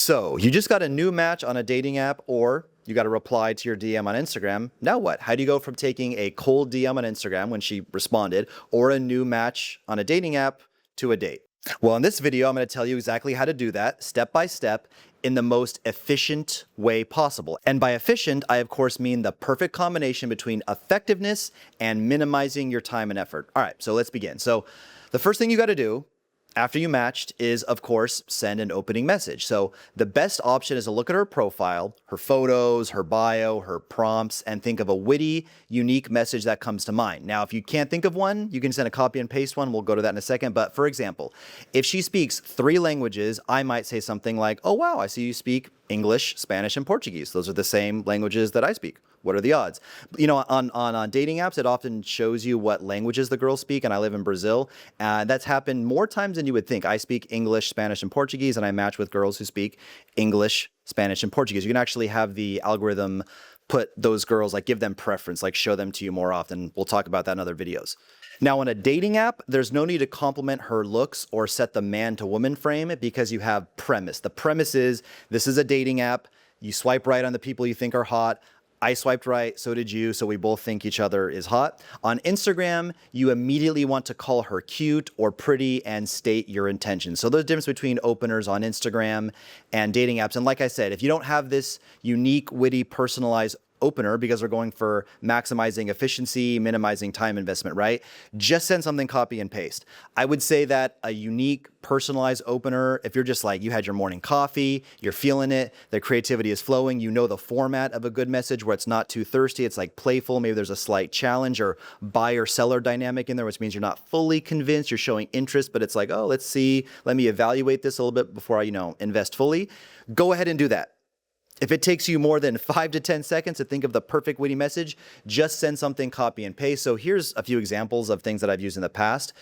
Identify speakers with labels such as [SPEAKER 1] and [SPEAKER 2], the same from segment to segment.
[SPEAKER 1] So you just got a new match on a dating app, or you got a reply to your DM on Instagram. Now what? How do you go from taking a cold DM on Instagram when she responded, or a new match on a dating app, to a date? Well, in this video, I'm going to tell you exactly how to do that step by step in the most efficient way possible. And by efficient, I of course mean the perfect combination between effectiveness and minimizing your time and effort. All right, so let's begin. So the first thing you got to do after you matched is, of course, send an opening message. So the best option is to look at her profile, her photos, her bio, her prompts, and think of a witty, unique message that comes to mind. Now, if you can't think of one, you can send a copy and paste one. We'll go to that in a second. But for example, if she speaks 3 languages, I might say something like, "Oh, wow, I see you speak English, Spanish, and Portuguese. Those are the same languages that I speak. What are the odds?" You know, on dating apps, it often shows you what languages the girls speak, and I live in Brazil. That's happened more times than you would think. I speak English, Spanish, and Portuguese, and I match with girls who speak English, Spanish, and Portuguese. You can actually have the algorithm put those girls, like give them preference, like show them to you more often. We'll talk about that in other videos. Now, on a dating app, there's no need to compliment her looks or set the man to woman frame because you have premise. The premise is this is a dating app. You swipe right on the people you think are hot. I swiped right, so did you, so we both think each other is hot. On Instagram, you immediately want to call her cute or pretty and state your intentions. So there's a difference between openers on Instagram and dating apps. And like I said, if you don't have this unique, witty, personalized opener, because we're going for maximizing efficiency, minimizing time investment, right? Just send something copy and paste. I would say that a unique, personalized opener, if you're just like, you had your morning coffee, you're feeling it, the creativity is flowing, you know the format of a good message where it's not too thirsty, it's like playful, maybe there's a slight challenge or buyer-seller dynamic in there, which means you're not fully convinced, you're showing interest, but it's like, oh, let's see, let me evaluate this a little bit before I, invest fully. Go ahead and do that. If it takes you more than 5 to 10 seconds to think of the perfect witty message, just send something copy and paste. So here's a few examples of things that I've used in the past.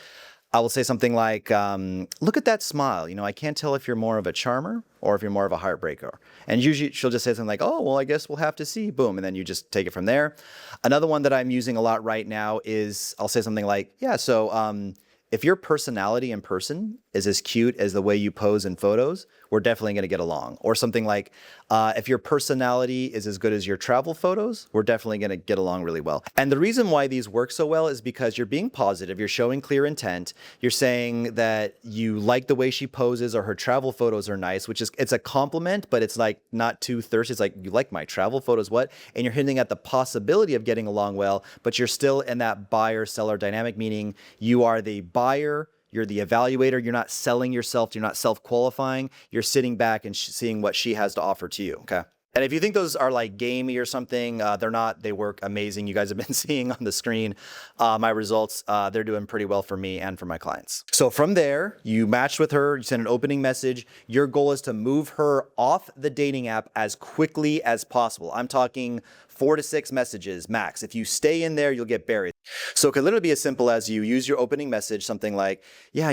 [SPEAKER 1] I will say something like, look at that smile. I can't tell if you're more of a charmer or if you're more of a heartbreaker. And usually she'll just say something like, oh, well, I guess we'll have to see. Boom. And then you just take it from there. Another one that I'm using a lot right now is I'll say something like, yeah, so if your personality in person is as cute as the way you pose in photos, we're definitely going to get along. Or something like, if your personality is as good as your travel photos, we're definitely going to get along really well. And the reason why these work so well is because you're being positive, you're showing clear intent, you're saying that you like the way she poses or her travel photos are nice, which is, it's a compliment, but it's like not too thirsty. It's like, you like my travel photos, what? And you're hinting at the possibility of getting along well, but you're still in that buyer-seller dynamic, meaning you are the buyer, you're the evaluator, you're not selling yourself, you're not self-qualifying, you're sitting back and seeing what she has to offer to you, okay? And if you think those are like gamey or something, they're not, they work amazing. You guys have been seeing on the screen my results. They're doing pretty well for me and for my clients. So from there, you matched with her, you send an opening message. Your goal is to move her off the dating app as quickly as possible. I'm talking 4 to 6 messages max. If you stay in there, you'll get buried. So it could literally be as simple as you use your opening message, something like, yeah,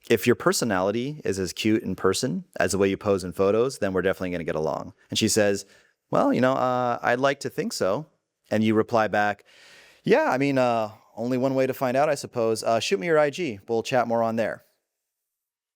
[SPEAKER 1] if your personality is as cute in person as the way you pose in photos, then we're definitely going to get along. And she says, well, I'd like to think so. And you reply back, yeah, only one way to find out, I suppose. Shoot me your IG. We'll chat more on there.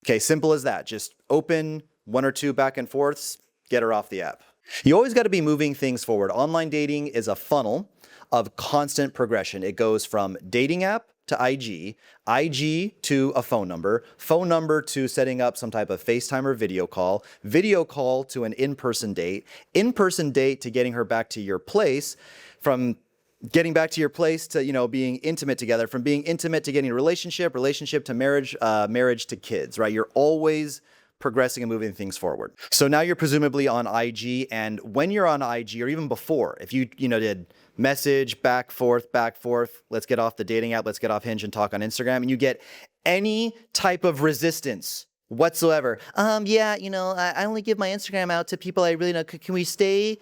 [SPEAKER 1] Okay, simple as that. Just open 1 or 2 back and forths, get her off the app. You always got to be moving things forward. Online dating is a funnel of constant progression. It goes from dating app to IG, IG to a phone number to setting up some type of FaceTime or video call to an in-person date to getting her back to your place, from getting back to your place to, being intimate together, from being intimate to getting a relationship to marriage, marriage to kids, right? You're always progressing and moving things forward. So now you're presumably on IG, and when you're on IG, or even before, if you did message back forth, let's get off the dating app, let's get off Hinge and talk on Instagram, and you get any type of resistance whatsoever. I only give my Instagram out to people I really know. Can we stay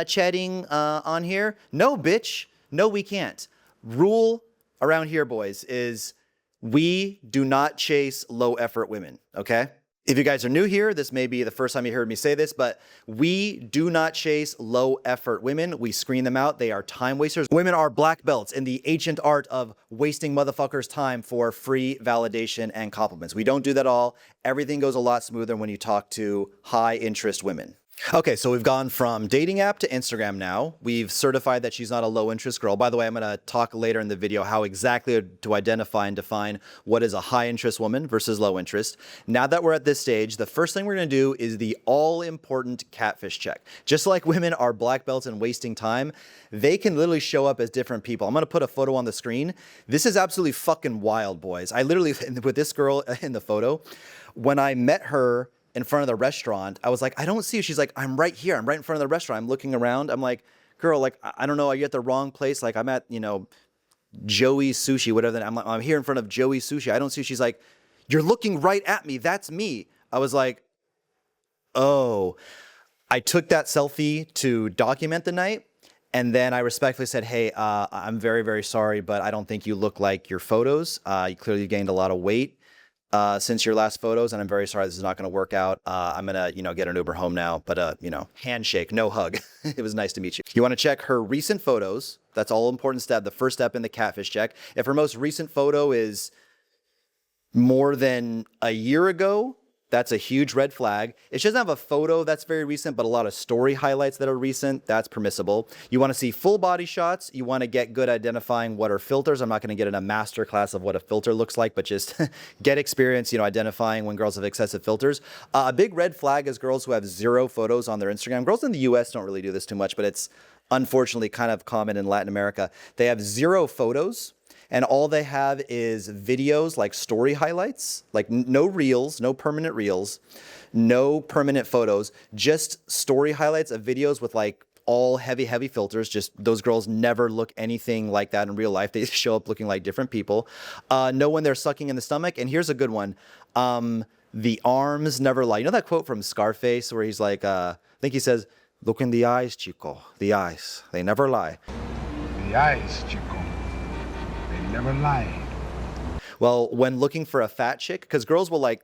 [SPEAKER 1] chatting on here? No, bitch. No, we can't. Rule around here, boys, is we do not chase low effort women, okay? If you guys are new here, this may be the first time you heard me say this, but we do not chase low effort women. We screen them out. They are time wasters. Women are black belts in the ancient art of wasting motherfuckers' time for free validation and compliments. We don't do that all. Everything goes a lot smoother when you talk to high interest women. Okay, so we've gone from dating app to Instagram now. We've certified that she's not a low interest girl. By the way, I'm going to talk later in the video how exactly to identify and define what is a high interest woman versus low interest. Now that we're at this stage, the first thing we're going to do is the all important catfish check. Just like women are black belts and wasting time, they can literally show up as different people. I'm going to put a photo on the screen. This is absolutely fucking wild, boys. I literally, with this girl in the photo, when I met her in front of the restaurant, I was like, I don't see you. She's like, I'm right here. I'm right in front of the restaurant. I'm looking around. I'm like, girl, like, I don't know. Are you at the wrong place? Like, I'm at, Joey's Sushi, whatever. I'm like, I'm here in front of Joey's Sushi. I don't see you. She's like, you're looking right at me. That's me. I was like, oh. I took that selfie to document the night. And then I respectfully said, hey, I'm very, very sorry, but I don't think you look like your photos. You clearly gained a lot of weight since your last photos, and I'm very sorry this is not going to work out. I'm going to, get an Uber home now, but, handshake, no hug. It was nice to meet you. You want to check her recent photos. That's all important step, the first step in the catfish check. If her most recent photo is more than a year ago, that's a huge red flag. If she doesn't have a photo that's very recent, but a lot of story highlights that are recent, that's permissible. You want to see full body shots. You want to get good identifying what are filters. I'm not going to get in a master class of what a filter looks like, but just get experience, identifying when girls have excessive filters. A big red flag is girls who have 0 photos on their Instagram. Girls in the US don't really do this too much, but it's unfortunately kind of common in Latin America. They have 0 photos. And all they have is videos, like story highlights, like no reels, no permanent reels, no permanent photos, just story highlights of videos with like all heavy filters. Just those girls never look anything like that in real life. They show up looking like different people. Know when they're sucking in the stomach. And here's a good one. The arms never lie. You know that quote from Scarface where he's like, I think he says, look in the eyes, chico. The eyes, they never lie.
[SPEAKER 2] The eyes, chico. Never lied.
[SPEAKER 1] Well, when looking for a fat chick, because girls will like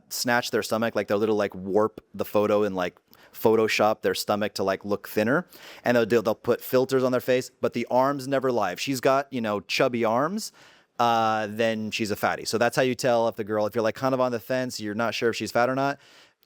[SPEAKER 1] snatch their stomach, like they'll literally like warp the photo and like Photoshop their stomach to like look thinner, and they'll put filters on their face, but the arms never lie. If she's got chubby arms, then she's a fatty. So that's how you tell if you're like kind of on the fence, you're not sure if she's fat or not.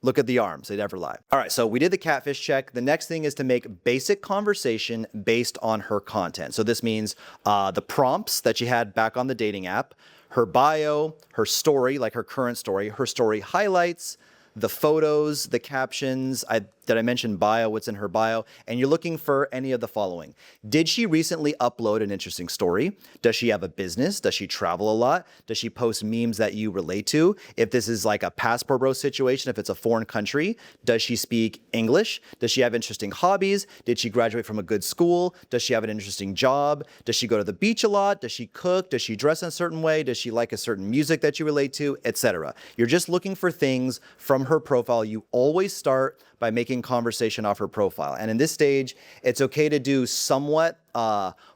[SPEAKER 1] Look at the arms, they never lie. All right, so we did the catfish check. The next thing is to make basic conversation based on her content. So this means the prompts that she had back on the dating app, her bio, her story, like her current story, her story highlights, the photos, the captions. Did I mention bio, what's in her bio? And you're looking for any of the following. Did she recently upload an interesting story? Does she have a business? Does she travel a lot? Does she post memes that you relate to? If this is like a passport bro situation, if it's a foreign country, does she speak English? Does she have interesting hobbies? Did she graduate from a good school? Does she have an interesting job? Does she go to the beach a lot? Does she cook? Does she dress in a certain way? Does she like a certain music that you relate to, etc.? You're just looking for things from her profile. You always start by making conversation off her profile. And in this stage, it's okay to do somewhat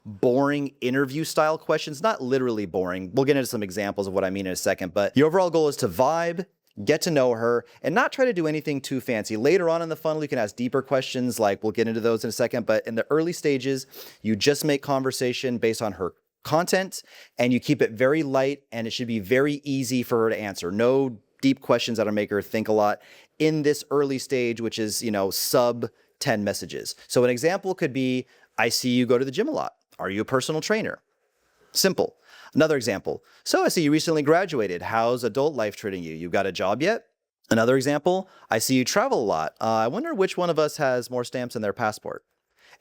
[SPEAKER 1] boring interview style questions, not literally boring. We'll get into some examples of what I mean in a second, but the overall goal is to vibe, get to know her, and not try to do anything too fancy. Later on in the funnel, you can ask deeper questions, like we'll get into those in a second, but in the early stages, you just make conversation based on her content, and you keep it very light, and it should be very easy for her to answer. No deep questions that'll make her think a lot in this early stage, which is, sub 10 messages. So an example could be, I see you go to the gym a lot. Are you a personal trainer? Simple. Another example. So I see you recently graduated. How's adult life treating you? You got a job yet? Another example. I see you travel a lot. I wonder which one of us has more stamps in their passport.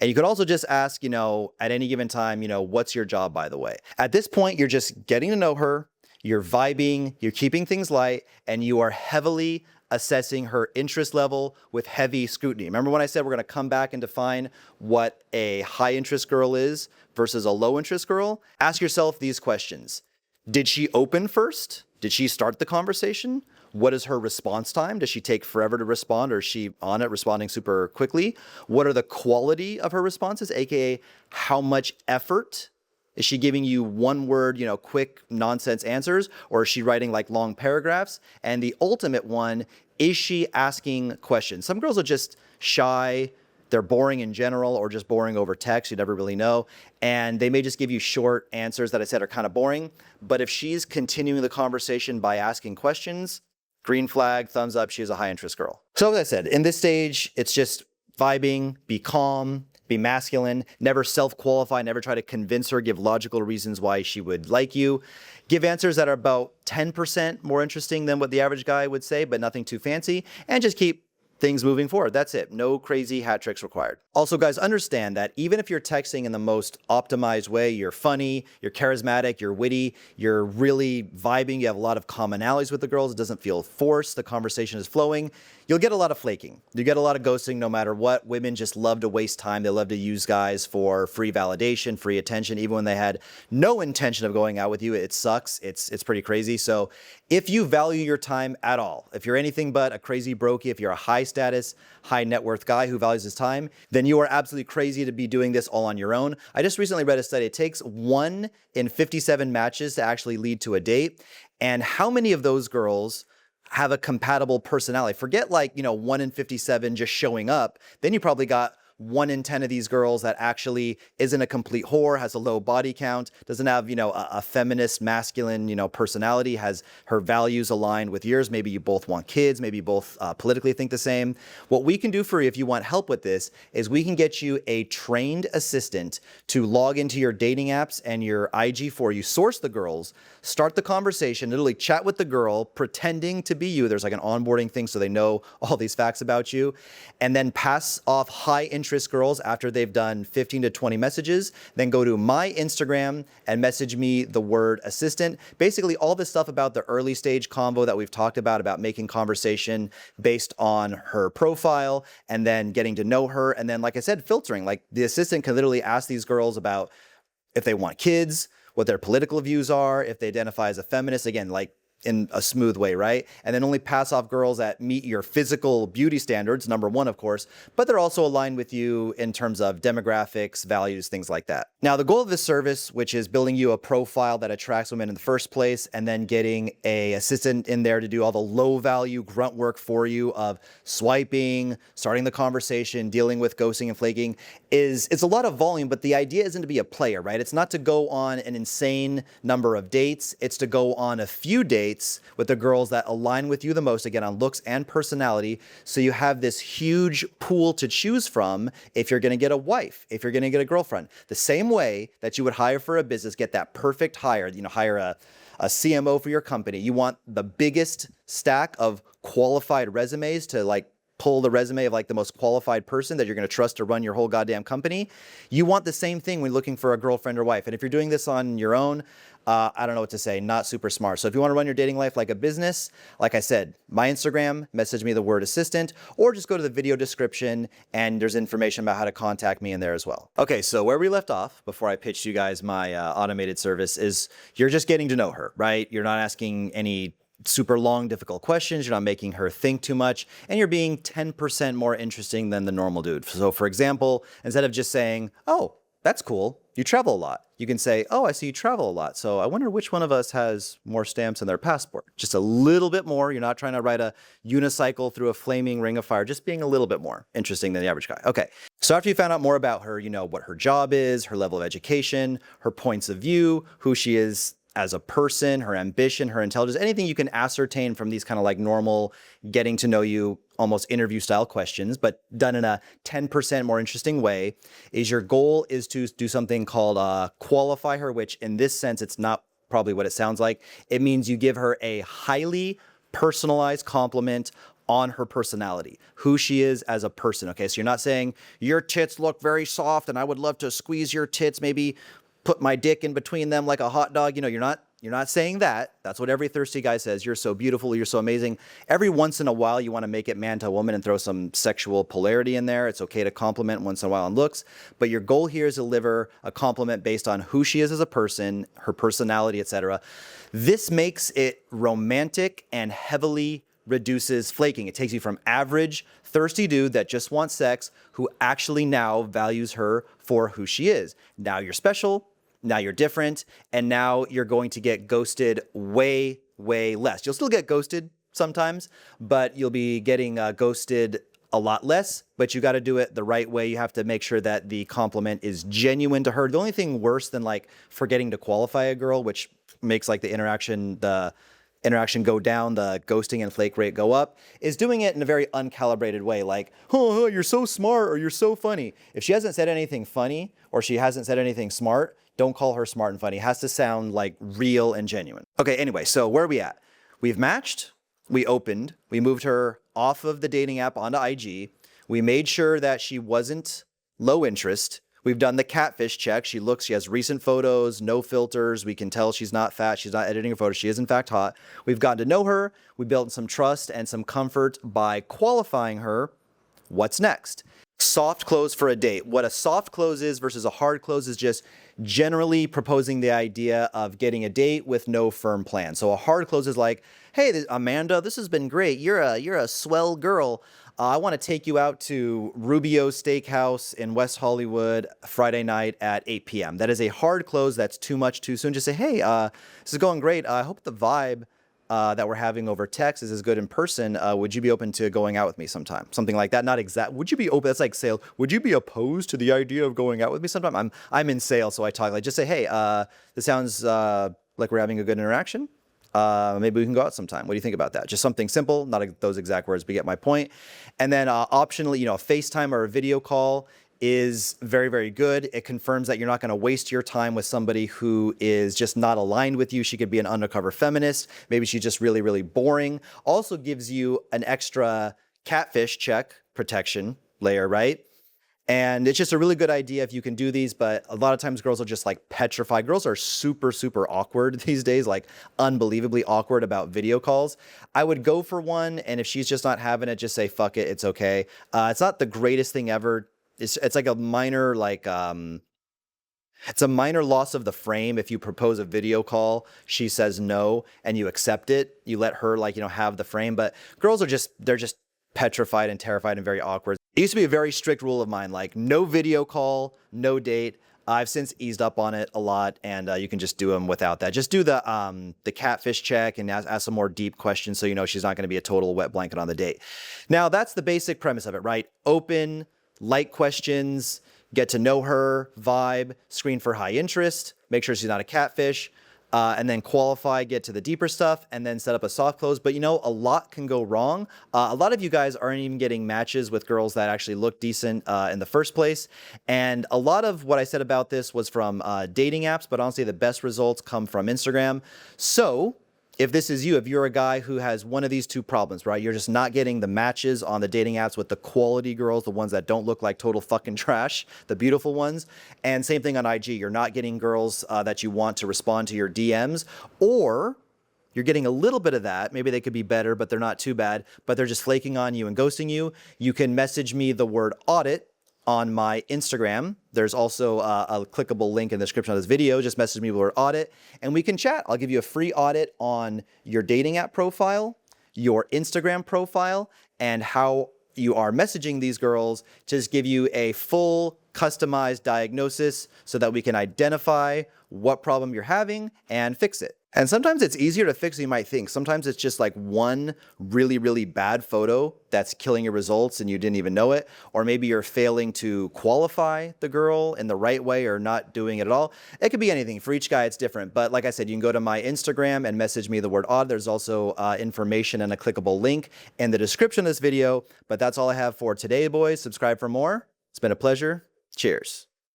[SPEAKER 1] And you could also just ask, at any given time, what's your job, by the way? At this point, you're just getting to know her. You're vibing, you're keeping things light, and you are heavily assessing her interest level with heavy scrutiny. Remember when I said we're going to come back and define what a high interest girl is versus a low interest girl? Ask yourself these questions. Did she open first? Did she start the conversation? What is her response time? Does she take forever to respond, or is she on it responding super quickly? What are the quality of her responses, aka how much effort? Is she giving you one word, quick nonsense answers, or is she writing like long paragraphs? And the ultimate one is she asking questions? Some girls are just shy. They're boring in general or just boring over text. You never really know. And they may just give you short answers that I said are kind of boring. But if she's continuing the conversation by asking questions, green flag, thumbs up, she's a high interest girl. So as I said, in this stage, it's just vibing, be calm, be masculine, never self-qualify, never try to convince her, give logical reasons why she would like you. Give answers that are about 10% more interesting than what the average guy would say, but nothing too fancy, and just keep things moving forward. That's it. No crazy hat tricks required. Also, guys, understand that even if you're texting in the most optimized way, you're funny, you're charismatic, you're witty, you're really vibing, you have a lot of commonalities with the girls, it doesn't feel forced, the conversation is flowing, you'll get a lot of flaking. You get a lot of ghosting no matter what. Women just love to waste time. They love to use guys for free validation, free attention, even when they had no intention of going out with you. It sucks. It's pretty crazy. So if you value your time at all, if you're anything but a crazy brokey, if you're a high status, high net worth guy who values his time, then you are absolutely crazy to be doing this all on your own. I just recently read a study. It takes 1 in 57 matches to actually lead to a date. And how many of those girls have a compatible personality? Forget 1 in 57 just showing up. Then you probably got 1 in 10 of these girls that actually isn't a complete whore, has a low body count, doesn't have, a feminist, masculine, personality, has her values aligned with yours. Maybe you both want kids. Maybe you both politically think the same. What we can do for you if you want help with this is we can get you a trained assistant to log into your dating apps and your IG for you, source the girls, start the conversation, literally chat with the girl, pretending to be you. There's like an onboarding thing so they know all these facts about you, and then pass off high interest girls after they've done 15 to 20 messages. Then go to my Instagram and message me the word assistant. Basically all this stuff about the early stage convo that we've talked about making conversation based on her profile and then getting to know her. And then, like I said, filtering. Like the assistant can literally ask these girls about if they want kids, what their political views are, if they identify as a feminist, again, like in a smooth way, right? And then only pass off girls that meet your physical beauty standards, number one, of course, but they're also aligned with you in terms of demographics, values, things like that. Now, the goal of this service, which is building you a profile that attracts women in the first place, and then getting a assistant in there to do all the low value grunt work for you of swiping, starting the conversation, dealing with ghosting and flaking, it's a lot of volume, but the idea isn't to be a player, right? It's not to go on an insane number of dates. It's to go on a few dates with the girls that align with you the most, again, on looks and personality. So you have this huge pool to choose from if you're going to get a wife, if you're going to get a girlfriend. The same way that you would hire for a business, get that perfect hire, hire a CMO for your company. You want the biggest stack of qualified resumes to pull the resume of the most qualified person that you're going to trust to run your whole goddamn company. You want the same thing when looking for a girlfriend or wife. And if you're doing this on your own, I don't know what to say, not super smart. So if you want to run your dating life like a business, like I said, my Instagram, message me the word assistant, or just go to the video description and there's information about how to contact me in there as well. Okay, so where we left off before I pitched you guys my automated service is you're just getting to know her, right? You're not asking any super long, difficult questions. You're not making her think too much, and you're being 10% more interesting than the normal dude. So for example, instead of just saying, oh, that's cool, you travel a lot, you can say, oh, I see you travel a lot, so I wonder which one of us has more stamps in their passport. Just a little bit more. You're not trying to ride a unicycle through a flaming ring of fire, just being a little bit more interesting than the average guy. Okay, so after you found out more about her, what her job is, her level of education, her points of view, who she is as a person, her ambition, her intelligence, anything you can ascertain from these kind of normal getting to know you, almost interview style questions, but done in a 10% more interesting way, is your goal is to do something called qualify her, which in this sense, it's not probably what it sounds like. It means you give her a highly personalized compliment on her personality, who she is as a person. Okay, so you're not saying your tits look very soft and I would love to squeeze your tits, maybe put my dick in between them like a hot dog. You're not saying that. That's what every thirsty guy says. You're so beautiful. You're so amazing. Every once in a while, you want to make it man to woman and throw some sexual polarity in there. It's okay to compliment once in a while on looks, but your goal here is to deliver a compliment based on who she is as a person, her personality, etc. This makes it romantic and heavily reduces flaking. It takes you from average thirsty dude that just wants sex who actually now values her for who she is. Now you're special. Now you're different, and now you're going to get ghosted way, way less. You'll still get ghosted sometimes, but you'll be getting ghosted a lot less, but you got to do it the right way. You have to make sure that the compliment is genuine to her. The only thing worse than like forgetting to qualify a girl, which makes like the interaction go down, the ghosting and flake rate go up, is doing it in a very uncalibrated way. Like, oh, you're so smart, or you're so funny. If she hasn't said anything funny, or she hasn't said anything smart, don't call her smart and funny. It has to sound like real and genuine. Okay, anyway, so where are we at? We've matched, we opened, we moved her off of the dating app onto IG. We made sure that she wasn't low interest. We've done the catfish check. She has recent photos, no filters. We can tell she's not fat. She's not editing her photos. She is in fact hot. We've gotten to know her. We built some trust and some comfort by qualifying her. What's next? Soft close for a date. What a soft close is versus a hard close is just generally proposing the idea of getting a date with no firm plan. So a hard close is like, hey, Amanda, this has been great. You're a swell girl. I want to take you out to Rubio's Steakhouse in West Hollywood Friday night at 8 p.m. That is a hard close. That's too much too soon. Just say, hey, this is going great. I hope the vibe that we're having over text is as good in person. Would you be open to going out with me sometime? Something like that. Not exact. Would you be open? That's like sales. Would you be opposed to the idea of going out with me sometime? I'm in sales, so I talk like, just say, hey, this sounds like we're having a good interaction. Maybe we can go out sometime. What do you think about that? Just something simple, not those exact words, but get my point. And then optionally, a FaceTime or a video call is very, very good. It confirms that you're not going to waste your time with somebody who is just not aligned with you. She could be an undercover feminist. Maybe she's just really, really boring. Also gives you an extra catfish check protection layer, right? And it's just a really good idea if you can do these, but a lot of times girls are just like petrified. Girls are super, super awkward these days, like unbelievably awkward about video calls. I would go for one, and if she's just not having it, just say, fuck it, it's okay. It's not the greatest thing ever. It's like a minor, it's a minor loss of the frame. If you propose a video call, she says no, and you accept it, you let her have the frame. But girls they're just petrified and terrified and very awkward. It used to be a very strict rule of mine, like no video call, no date. I've since eased up on it a lot, and you can just do them without that. Just do the catfish check and ask some more deep questions so she's not going to be a total wet blanket on the date. Now, that's the basic premise of it, right? Open, light questions, get to know her, vibe, screen for high interest, make sure she's not a catfish, and then qualify, get to the deeper stuff, and then set up a soft close. But a lot can go wrong. A lot of you guys aren't even getting matches with girls that actually look decent in the first place. And a lot of what I said about this was from dating apps, but honestly, the best results come from Instagram. So if this is you, if you're a guy who has one of these two problems, right? You're just not getting the matches on the dating apps with the quality girls, the ones that don't look like total fucking trash, the beautiful ones. And same thing on IG. You're not getting girls that you want to respond to your DMs, or you're getting a little bit of that. Maybe they could be better, but they're not too bad, but they're just flaking on you and ghosting you. You can message me the word audit on my Instagram. There's also a clickable link in the description of this video. Just message me the word audit and we can chat. I'll give you a free audit on your dating app profile, your Instagram profile, and how you are messaging these girls. Just give you a full customized diagnosis so that we can identify what problem you're having and fix it. And sometimes it's easier to fix than you might think. Sometimes it's just like one really, really bad photo that's killing your results and you didn't even know it. Or maybe you're failing to qualify the girl in the right way or not doing it at all. It could be anything. For each guy, it's different. But like I said, you can go to my Instagram and message me the word odd. There's also information and a clickable link in the description of this video. But that's all I have for today, boys. Subscribe for more. It's been a pleasure. Cheers.